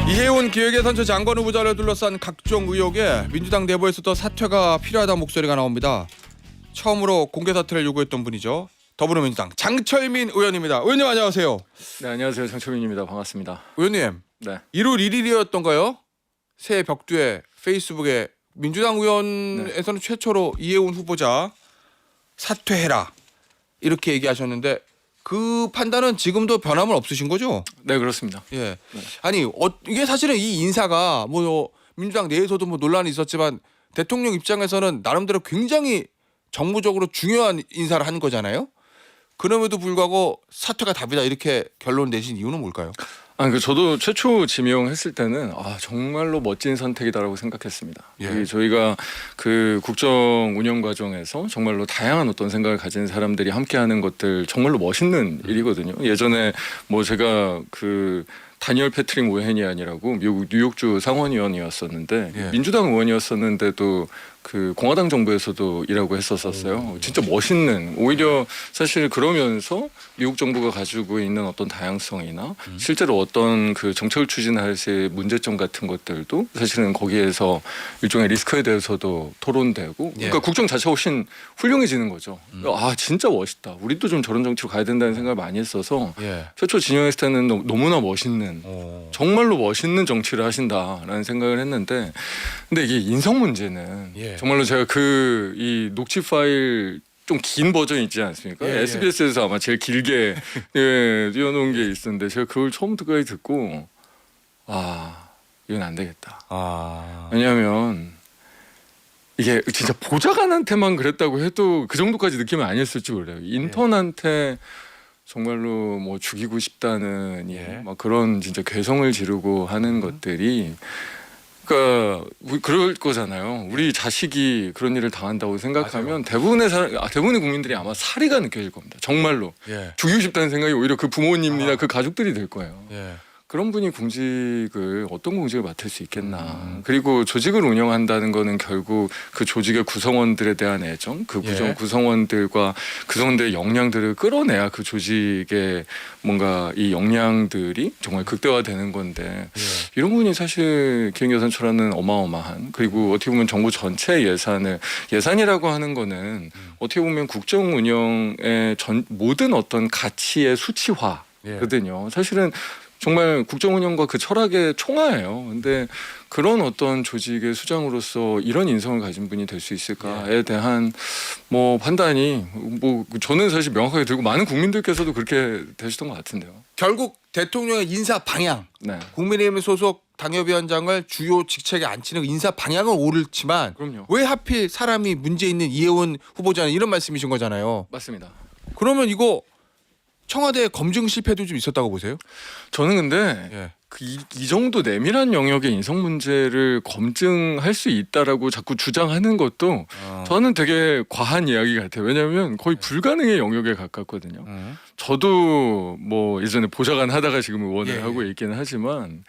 이해운 기획예산처 장관 후보자를 둘러싼 각종 의혹에 민주당 내부에서도 사퇴가 필요하다는 목소리가 나옵니다. 처음으로 공개 사퇴를 요구했던 분이죠. 더불어민주당 장철민 의원입니다. 의원님 안녕하세요. 네, 안녕하세요. 장철민입니다. 반갑습니다. 의원님, 네. 1월 1일이었던가요? 새 벽두에 페이스북에 민주당 의원에서는 최초로 이해운 후보자 사퇴해라 이렇게 얘기하셨는데 그 판단은 지금도 변함은 없으신 거죠? 네, 그렇습니다. 예. 네. 아니 이게 사실은 이 인사가 뭐 민주당 내에서도 뭐 논란이 있었지만 대통령 입장에서는 나름대로 굉장히 정무적으로 중요한 인사를 한 거잖아요. 그럼에도 불구하고 사퇴가 답이다 이렇게 결론 내신 이유는 뭘까요? 저도 최초 지명했을 때는 정말로 멋진 선택이다라고 생각했습니다. 예. 저희가 그 국정 운영 과정에서 정말로 다양한 어떤 생각을 가진 사람들이 함께하는 것들 정말로 멋있는 일이거든요. 예전에 뭐 제가 그 다니엘 패트릭 모헤니안이라고 미국 뉴욕주 상원의원이었었는데 예. 민주당 의원이었었는데도 그 공화당 정부에서도 일하고 했었어요. 진짜 멋있는, 오히려 사실 그러면서 미국 정부가 가지고 있는 어떤 다양성이나 실제로 어떤 그 정책을 추진할 때 문제점 같은 것들도 사실은 거기에서 일종의 리스크에 대해서도 토론되고 그러니까 예. 국정 자체가 훨씬 훌륭해지는 거죠. 진짜 멋있다. 우리도 좀 저런 정치로 가야 된다는 생각을 많이 했어서 예. 최초 진영했을 때는 너무나 멋있는, 정말로 멋있는 정치를 하신다라는 생각을 했는데, 근데 이게 인성 문제는 예. 정말로 제가 이 녹취 파일 좀 긴 버전 있지 않습니까? 예, 예. SBS에서 아마 제일 길게 띄워놓은 게 있었는데 제가 그걸 처음부터까지 듣고 이건 안 되겠다. 왜냐하면 이게 진짜 보좌관한테만 그랬다고 해도 그 정도까지 느낌은 아니었을지 몰라요. 인턴한테 정말로 뭐 죽이고 싶다는 막 그런 진짜 괴성을 지르고 하는 것들이, 그러니까 그럴 거잖아요. 우리 자식이 그런 일을 당한다고 생각하면 대부분의 국민들이 아마 사리가 느껴질 겁니다. 정말로 예. 죽이고 싶다는 생각이 오히려 그 부모님이나 그 가족들이 들 거예요. 예. 그런 분이 어떤 공직을 맡을 수 있겠나. 그리고 조직을 운영한다는 거는 결국 그 조직의 구성원들에 대한 애정, 그 예. 구성원들과 구성원들의 역량들을 끌어내야 그 조직의 뭔가 이 역량들이 정말 극대화되는 건데, 이런 부분이 사실 기획예산처라는 어마어마한, 그리고 어떻게 보면 정부 전체 예산이라고 하는 거는 어떻게 보면 국정 운영의 모든 어떤 가치의 수치화거든요. 사실은 정말 국정 운영과 그 철학의 총화예요. 근데 그런 어떤 조직의 수장으로서 이런 인성을 가진 분이 될 수 있을까에 대한 뭐 판단이 저는 사실 명확하게 들고 많은 국민들께서도 그렇게 되시던 것 같은데요. 결국 대통령의 인사 방향, 네. 국민의힘 소속 당협위원장을 주요 직책에 앉히는 인사 방향은 옳지만 그럼요. 왜 하필 사람이 문제 있는 이해운 후보자는 이런 말씀이신 거잖아요. 맞습니다. 그러면 이거 청와대 검증 실패도 좀 있었다고 보세요? 저는 근데 예. 이 정도 내밀한 영역의 인성 문제를 검증할 수 있다라고 자꾸 주장하는 것도 저는 되게 과한 이야기 같아요. 왜냐하면 거의 불가능의 영역에 가깝거든요. 저도 뭐 예전에 보좌관 하다가 지금 의원을 하고 있기는 하지만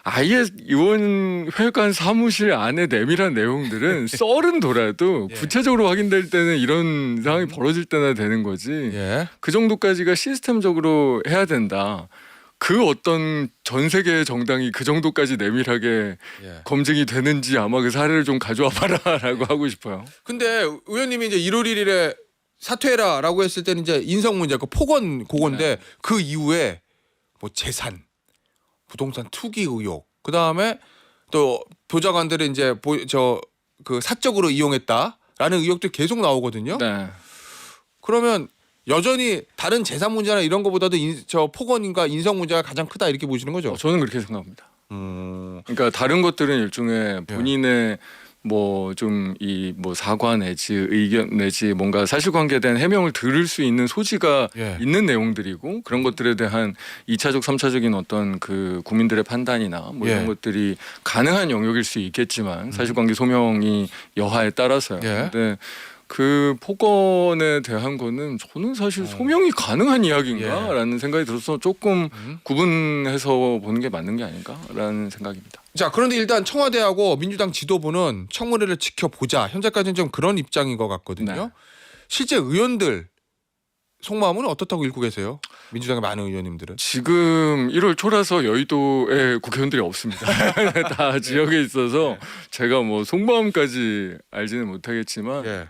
아예 의원회관 사무실 안에 내밀한 내용들은 썰은 돌아도 구체적으로 확인될 때는 이런 상황이 벌어질 때나 되는 거지. 그 정도까지가 시스템적으로 해야 된다. 그 어떤 전 세계의 정당이 그 정도까지 내밀하게 검증이 되는지 아마 그 사례를 좀 가져와 봐라라고 하고 싶어요. 근데 의원님이 이제 1월 1일에 사퇴해라라고 했을 때는 이제 인성 문제, 그 폭언 그건데 그 이후에 뭐 재산, 부동산 투기 의혹, 그 다음에 또 보좌관들을 이제 그 사적으로 이용했다라는 의혹도 계속 나오거든요. 네. 그러면 여전히 다른 재산 문제나 이런 거보다도 폭언인가 인성 문제가 가장 크다 이렇게 보시는 거죠? 저는 그렇게 생각합니다. 그러니까 다른 것들은 일종의 본인의 뭐 좀 뭐 사과 내지 의견 내지 뭔가 사실관계에 대한 해명을 들을 수 있는 소지가 있는 내용들이고, 그런 것들에 대한 2차적 3차적인 어떤 그 국민들의 판단이나 뭐 이런 것들이 가능한 영역일 수 있겠지만 사실관계 소명이 여하에 따라서요. 근데 그 폭언에 대한 거는 저는 사실 소명이 가능한 이야기인가라는 생각이 들어서 조금 구분해서 보는 게 맞는 게 아닌가라는 생각입니다. 자, 그런데 일단 청와대하고 민주당 지도부는 청문회를 지켜보자. 현재까지는 좀 그런 입장인 것 같거든요. 네. 실제 의원들 속마음은 어떻다고 읽고 계세요? 민주당의 많은 의원님들은. 지금 1월 초라서 여의도에 국회의원들이 없습니다. 다 지역에 있어서 제가 뭐 속마음까지 알지는 못하겠지만 예.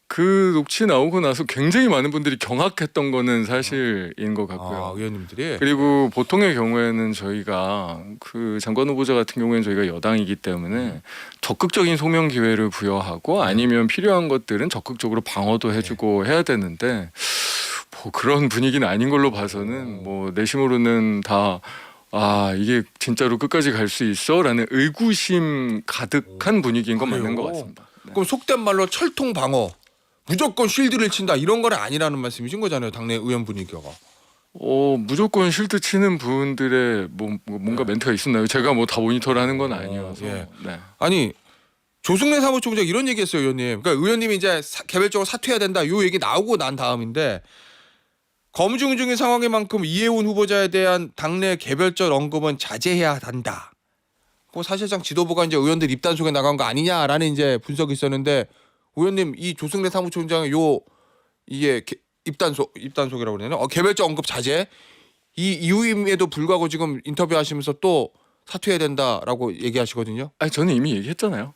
그 녹취 나오고 나서 굉장히 많은 분들이 경악했던 거는 사실인 것 같고요. 의원님들이. 그리고 보통의 경우에는 저희가 그 장관 후보자 같은 경우에는 저희가 여당이기 때문에 적극적인 소명 기회를 부여하고 아니면 필요한 것들은 적극적으로 방어도 해주고 해야 되는데 뭐 그런 분위기는 아닌 걸로 봐서는 뭐 내심으로는 다 이게 진짜로 끝까지 갈 수 있어라는 의구심 가득한 분위기인 건 맞는 것 그래요? 같습니다. 네. 그럼 속된 말로 철통 방어. 무조건 쉴드를 친다 이런 건 아니라는 말씀이신 거잖아요. 당내 의원 분위기가. 무조건 실드 치는 분들의 뭔가 멘트가 있었나요? 제가 뭐 다 모니터를 하는 건 아니어서. 예. 네. 아니 조승래 사무총장 이런 얘기했어요, 의원님. 그러니까 의원님이 이제 개별적으로 사퇴해야 된다. 요 얘기 나오고 난 다음인데 검증 중인 상황인 만큼 이해운 후보자에 대한 당내 개별적 언급은 자제해야 한다. 뭐 사실상 지도부가 이제 의원들 입단속에 나간 거 아니냐라는 이제 분석이 있었는데 의원님 이 조승래 사무총장의 이게 입단속이라고 그러나요? 개별적 언급 자제 이 이유임에도 불구하고 지금 인터뷰하시면서 또 사퇴해야 된다라고 얘기하시거든요. 아니 저는 이미 얘기했잖아요.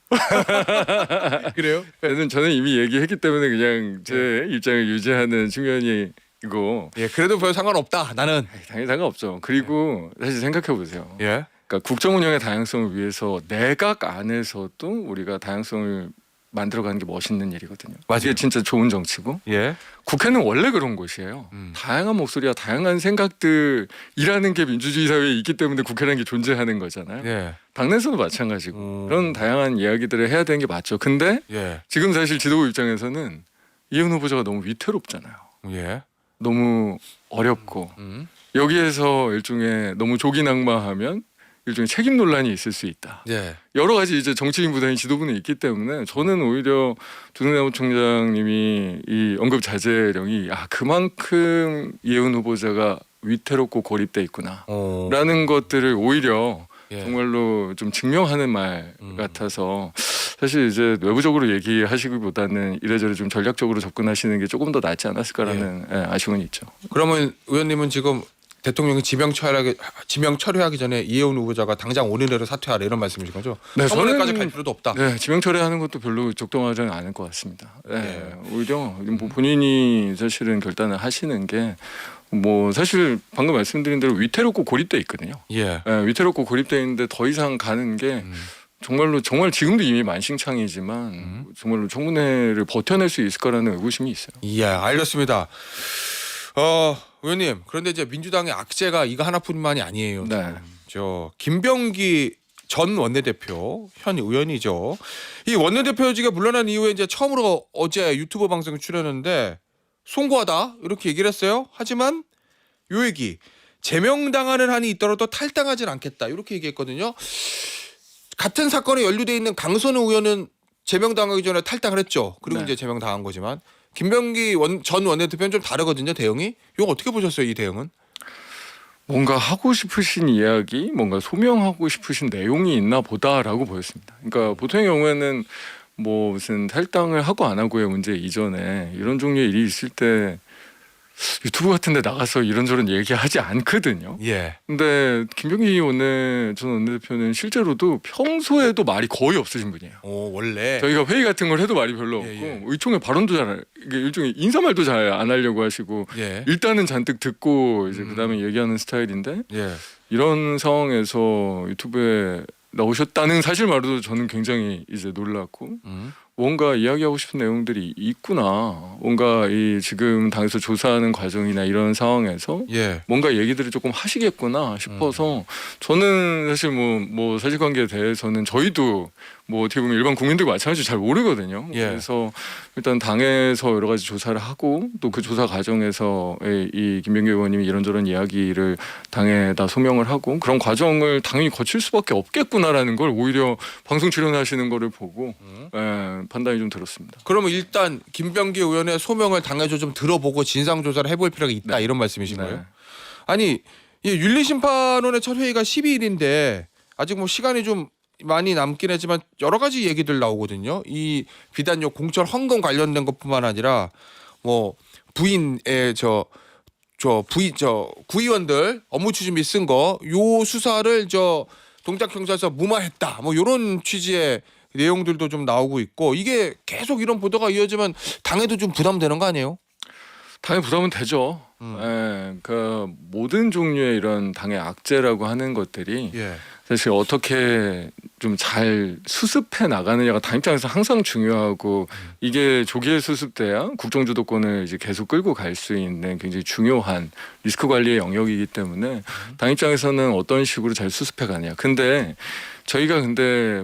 그래요? 저는 이미 얘기했기 때문에 그냥 제 입장을 유지하는 측면이 이고. 예, 그래도 별 상관없다. 나는 당연히 상관없죠. 그리고 사실 생각해 보세요. 예, 그러니까 국정 운영의 다양성을 위해서 내각 안에서도 우리가 다양성을 만들어가는 게 멋있는 일이거든요. 맞아요. 이게 진짜 좋은 정치고 예, 국회는 원래 그런 곳이에요. 다양한 목소리와 다양한 생각들이라는 게 민주주의 사회에 있기 때문에 국회라는 게 존재하는 거잖아요. 예, 당내에서도 마찬가지고 그런 다양한 이야기들을 해야 되는 게 맞죠. 근데 예, 지금 사실 지도부 입장에서는 이해운 후보자가 너무 위태롭잖아요. 예, 너무 어렵고 여기에서 일종의 너무 조기낭마하면 일종의 책임 논란이 있을 수 있다. 예, 여러 가지 이제 정치인 부담이 지도부는 있기 때문에 저는 오히려 조승래 사무총장님이 이 언급 자제령이 그만큼 이해운 후보자가 위태롭고 고립돼 있구나라는 것들을 오히려 예. 정말로 좀 증명하는 말 같아서 사실 이제 외부적으로 얘기하시기보다는 이래저래 좀 전략적으로 접근하시는 게 조금 더 낫지 않았을까라는 아쉬움은 있죠. 그러면 의원님은 지금 대통령이 지명 철회하기 전에 이해운 후보자가 당장 5일 내로 사퇴하라 이런 말씀이신 거죠? 네, 청문회까지 저는- 갈 필요도 없다. 네, 지명 철회하는 것도 별로 적당하지는 않을 것 같습니다. 네, 네. 오히려 뭐 본인이 사실은 결단을 하시는 게 뭐 사실 방금 말씀드린 대로 위태롭고 고립돼 있거든요. 예, 네, 위태롭고 고립돼 있는데 더 이상 가는 게 정말 지금도 이미 만신창이지만 정말로 청문회를 버텨낼 수 있을 거라는 의구심이 있어요. 예, 알겠습니다. 의원님 그런데 이제 민주당의 악재가 이거 하나뿐만이 아니에요. 네. 저 김병기 전 원내대표 현 의원이죠. 이 원내대표직에 물러난 이후에 이제 처음으로 어제 유튜브 방송에 출연했는데 송구하다 이렇게 얘기를 했어요. 하지만 요 얘기 제명당하는 한이 있더라도 탈당하진 않겠다 이렇게 얘기했거든요. 같은 사건에 연루돼 있는 강선우 의원은 제명당하기 전에 탈당을 했죠. 그리고 네. 이제 제명당한 거지만 김병기 전 원내대표는 좀 다르거든요. 대응이. 이거 어떻게 보셨어요? 이 대응은? 뭔가 하고 싶으신 이야기, 뭔가 소명하고 싶으신 내용이 있나 보다라고 보였습니다. 그러니까 보통의 경우에는 뭐 무슨 탈당을 하고 안 하고의 문제 이전에 이런 종류의 일이 있을 때 유튜브 같은 데 나가서 이런저런 얘기하지 않거든요. 예. 근데 김병기 전 원내대표는 실제로도 평소에도 말이 거의 없으신 분이에요. 오, 원래. 저희가 회의 같은 걸 해도 말이 별로 없고 예. 의총의 발언도 이게 일종의 인사말도 잘 안 하려고 하시고 예. 일단은 잔뜩 듣고 이제 그다음에 얘기하는 스타일인데 예. 이런 상황에서 유튜브에 나오셨다는 사실만으로도 저는 굉장히 이제 놀랐고 뭔가 이야기하고 싶은 내용들이 있구나. 뭔가 이 지금 당에서 조사하는 과정이나 이런 상황에서 예. 뭔가 얘기들을 조금 하시겠구나 싶어서 저는 사실 뭐 사실관계에 대해서는 저희도 뭐 어떻게 보면 일반 국민들과 마찬가지로 잘 모르거든요. 예. 그래서 일단 당에서 여러 가지 조사를 하고 또 그 조사 과정에서 이 김병기 의원님이 이런저런 이야기를 당에다 소명을 하고 그런 과정을 당연히 거칠 수밖에 없겠구나라는 걸 오히려 방송 출연하시는 거를 보고 판단이 좀 들었습니다. 그러면 일단 김병기 의원의 소명을 당에서 좀 들어보고 진상 조사를 해볼 필요가 있다 이런 말씀이신 네. 거예요? 아니 이 윤리심판원의 첫 회의가 12일인데 아직 뭐 시간이 좀 많이 남긴 하지만 여러 가지 얘기들 나오거든요. 이 비단 요 공천 헌금 관련된 것뿐만 아니라 뭐 부인의 구의원들 업무 추진비 쓴 거 요 수사를 동작경찰서 무마했다. 뭐 요런 취지의 내용들도 좀 나오고 있고 이게 계속 이런 보도가 이어지면 당에도 좀 부담되는 거 아니에요? 당연히 부담은 되죠. 예, 그 모든 종류의 이런 당의 악재라고 하는 것들이 예. 사실 어떻게 좀 잘 수습해 나가느냐가 당 입장에서 항상 중요하고 이게 조기에 수습돼야 국정 주도권을 이제 계속 끌고 갈 수 있는 굉장히 중요한 리스크 관리의 영역이기 때문에 당 입장에서는 어떤 식으로 잘 수습해 가느냐. 근데 저희가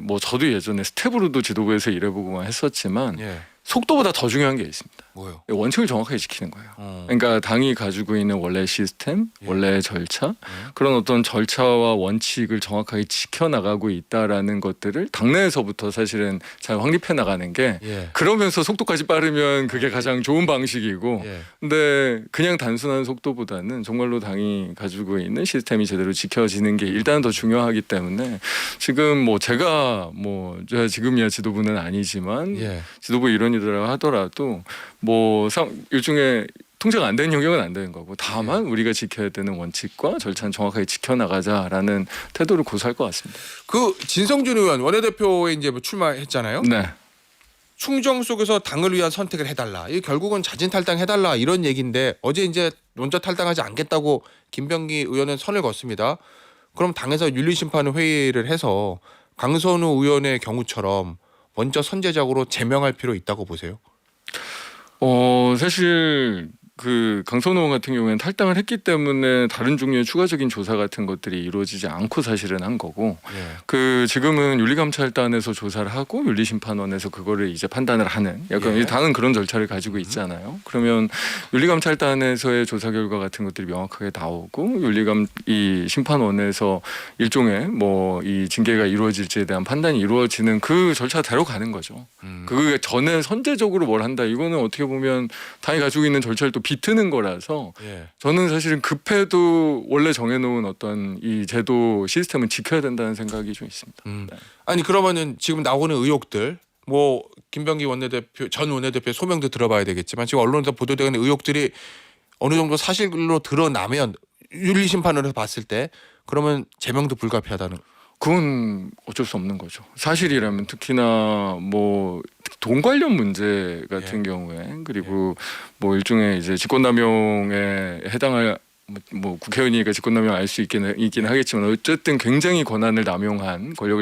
뭐 저도 예전에 스텝으로도 지도부에서 일해보고만 했었지만 예. 속도보다 더 중요한 게 있습니다. 뭐요? 원칙을 정확하게 지키는 거예요. 그러니까 당이 가지고 있는 원래 시스템, 예. 원래 절차, 그런 어떤 절차와 원칙을 정확하게 지켜나가고 있다라는 것들을 당내에서부터 사실은 잘 확립해 나가는 게 예. 그러면서 속도까지 빠르면 그게 가장 좋은 방식이고 예. 근데 그냥 단순한 속도보다는 정말로 당이 가지고 있는 시스템이 제대로 지켜지는 게 일단 더 중요하기 때문에 지금 뭐 제가 지금이야 지도부는 아니지만 예. 지도부 일원이더라 하더라도 일종의 통제가 안 되는 영역은 안 되는 거고 다만 우리가 지켜야 되는 원칙과 절차는 정확하게 지켜나가자라는 태도를 고수할 것 같습니다. 그 진성준 의원 원내대표에 이제 출마했잖아요. 네. 충정 속에서 당을 위한 선택을 해달라. 이 결국은 자진 탈당해달라 이런 얘기인데 어제 이제 먼저 탈당하지 않겠다고 김병기 의원은 선을 걷습니다. 그럼 당에서 윤리심판 회의를 해서 강선우 의원의 경우처럼 먼저 선제적으로 제명할 필요 있다고 보세요? 사실 그 강선호 의원 같은 경우에는 탈당을 했기 때문에 다른 종류의 추가적인 조사 같은 것들이 이루어지지 않고 사실은 한 거고 그 지금은 윤리감찰단에서 조사를 하고 윤리심판원에서 그거를 이제 판단을 하는 약간 당은 그런 절차를 가지고 있잖아요. 그러면 윤리감찰단에서의 조사 결과 같은 것들이 명확하게 나오고 이 심판원에서 일종의 이 징계가 이루어질지에 대한 판단이 이루어지는 그 절차대로 가는 거죠. 그 전에 선제적으로 뭘 한다 이거는 어떻게 보면 당이 가지고 있는 절차를 또 비트는 거라서 저는 사실은 급해도 원래 정해놓은 어떤 이 제도 시스템은 지켜야 된다는 생각이 좀 있습니다. 네. 아니 그러면은 지금 나오는 의혹들 김병기 전 원내대표 소명도 들어봐야 되겠지만 지금 언론에서 보도되는 의혹들이 어느 정도 사실로 드러나면 윤리심판원에서 봤을 때 그러면 제명도 불가피하다는. 그건 어쩔 수 없는 거죠. 사실이라면 특히나 돈 관련 문제 같은 경우에 그리고 일종의 이제 직권남용에 해당할 국회의원이니까 직권남용 알 수 있긴 하겠지만 어쨌든 굉장히 권력을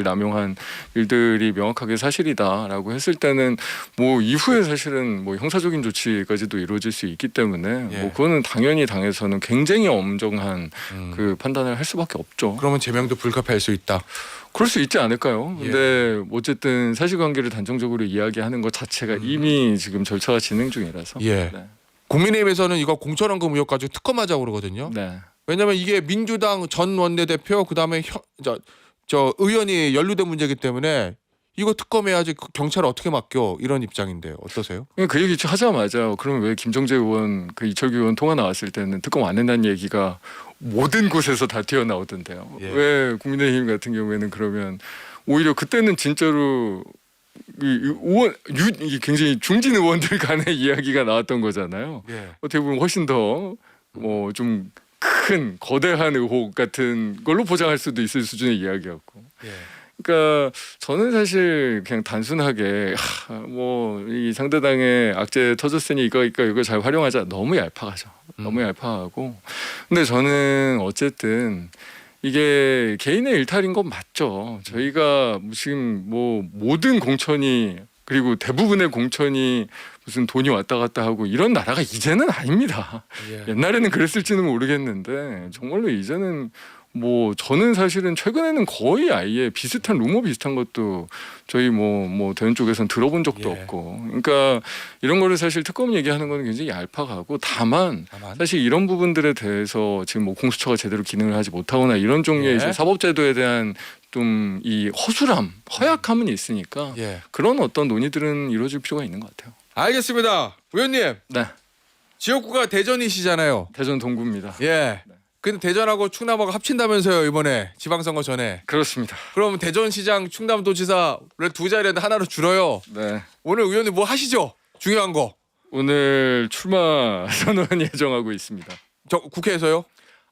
남용한 일들이 명확하게 사실이다라고 했을 때는 이후에 사실은 형사적인 조치까지도 이루어질 수 있기 때문에 그거는 당연히 당에서는 굉장히 엄정한 그 판단을 할 수밖에 없죠. 그러면 제명도 불가피할 수 있다. 그럴 수 있지 않을까요? 근데 어쨌든 사실관계를 단정적으로 이야기하는 것 자체가 이미 지금 절차가 진행 중이라서. 네. 국민의힘에서는 이거 공천원금 의혹 가지고 특검하자고 그러거든요. 네. 왜냐하면 이게 민주당 전 원내대표 그다음에 저 의원이 연루된 문제이기 때문에 이거 특검해야지 경찰을 어떻게 맡겨 이런 입장인데요. 어떠세요? 그 얘기 하자마자 그러면 왜 김정재 의원 이철규 의원 통화 나왔을 때는 특검 안 한다는 얘기가 모든 곳에서 다 튀어나오던데요. 왜 국민의힘 같은 경우에는 그러면 오히려 그때는 진짜로 이게 굉장히 중진 의원들 간의 이야기가 나왔던 거잖아요. 어떻게 보면 훨씬 더 좀 큰 거대한 의혹 같은 걸로 보장할 수도 있을 수준의 이야기였고. 그러니까 저는 사실 그냥 단순하게 이 상대당의 악재 터졌으니 이거 잘 활용하자 너무 얄팍하죠. 너무 얄팍하고. 근데 저는 어쨌든 이게 개인의 일탈인 건 맞죠. 저희가 지금 모든 공천이 그리고 대부분의 공천이 무슨 돈이 왔다 갔다 하고 이런 나라가 이제는 아닙니다. 옛날에는 그랬을지는 모르겠는데 정말로 이제는 저는 사실은 최근에는 거의 아예 비슷한 루머 비슷한 것도 저희 대원 쪽에서는 들어본 적도 없고 그러니까 이런 거를 사실 특검 얘기하는 거는 굉장히 얄팍하고 다만 사실 이런 부분들에 대해서 지금 공수처가 제대로 기능을 하지 못하거나 이런 종류의 이제 사법제도에 대한 좀 이 허약함은 있으니까 그런 어떤 논의들은 이루어질 필요가 있는 것 같아요. 알겠습니다. 의원님. 네. 지역구가 대전이시잖아요. 대전 동구입니다. 근데 대전하고 충남하고 합친다면서요 이번에 지방선거 전에. 그렇습니다. 그럼 대전시장 충남도지사 원래 두 자리인데 하나로 줄어요. 네. 오늘 의원님 뭐 하시죠? 중요한 거. 오늘 출마 선언 예정하고 있습니다. 저 국회에서요?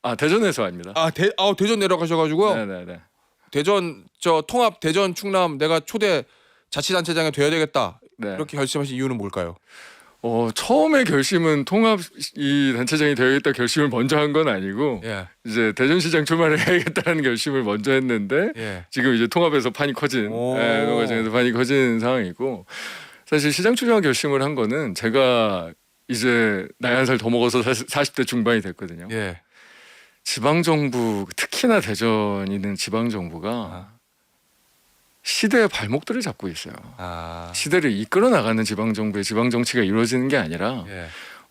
아 대전에서 아닙니다. 대전 내려가셔가지고요. 네네네. 대전 저 통합 대전 충남 내가 초대 자치단체장이 돼야 되겠다. 네. 이렇게 결심하신 이유는 뭘까요? 처음에 결심은 통합 이 단체장이 되어야겠다 결심을 먼저 한 건 아니고 예. 이제 대전시장 출마를 해야겠다는 결심을 먼저 했는데 예. 지금 이제 통합에서 판이 커진 오. 과정에서 판이 커진 상황이고 사실 시장 출마 결심을 한 거는 제가 이제 나이 한 살 더 먹어서 40대 중반이 됐거든요. 예. 지방 정부 특히나 대전 있는 지방 정부가 시대의 발목들을 잡고 있어요. 시대를 이끌어 나가는 지방 정부의 지방 정치가 이루어지는 게 아니라 예.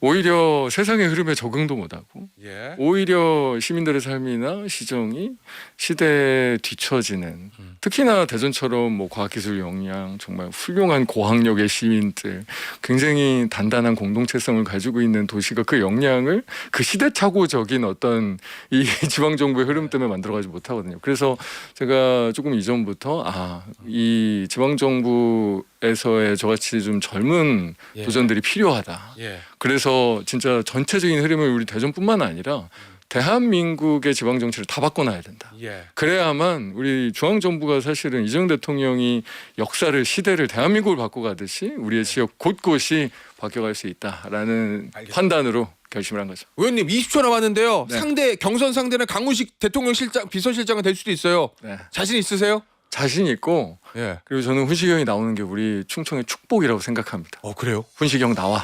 오히려 세상의 흐름에 적응도 못하고 예. 오히려 시민들의 삶이나 시정이 시대에 뒤처지는 특히나 대전처럼 뭐 과학기술 역량 정말 훌륭한 고학력의 시민들 굉장히 단단한 공동체성을 가지고 있는 도시가 그 역량을 그 시대착오적인 어떤 이 지방정부의 흐름 때문에 만들어가지 못하거든요. 그래서 제가 조금 이전부터 이 지방정부에서의 저같이 좀 젊은 예. 도전들이 필요하다. 예. 그래서 진짜 전체적인 흐름을 우리 대전뿐만 아니라 대한민국의 지방 정치를 다 바꿔놔야 된다. 예. 그래야만 우리 중앙 정부가 사실은 이재명 대통령이 역사를 시대를 대한민국을 바꿔가듯이 우리의 지역 곳곳이 바뀌어갈 수 있다라는 알겠습니다. 판단으로 결심을 한 거죠. 의원님 20초 남았는데요. 네. 경선 상대는 강훈식 대통령 실장 비서실장이 될 수도 있어요. 네. 자신 있으세요? 자신 있고 예. 그리고 저는 훈식이 형이 나오는 게 우리 충청의 축복이라고 생각합니다. 그래요? 훈식이 형 나와.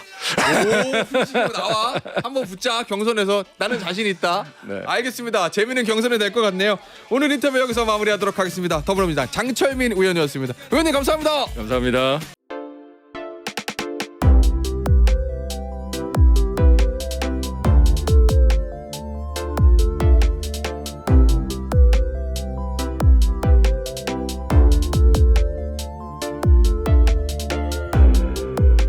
훈식이 나와. 한번 붙자 경선에서 나는 자신 있다. 네. 알겠습니다. 재미있는 경선이 될 것 같네요. 오늘 인터뷰 여기서 마무리하도록 하겠습니다. 더불어민주당 장철민 의원이었습니다. 의원님 감사합니다. 감사합니다.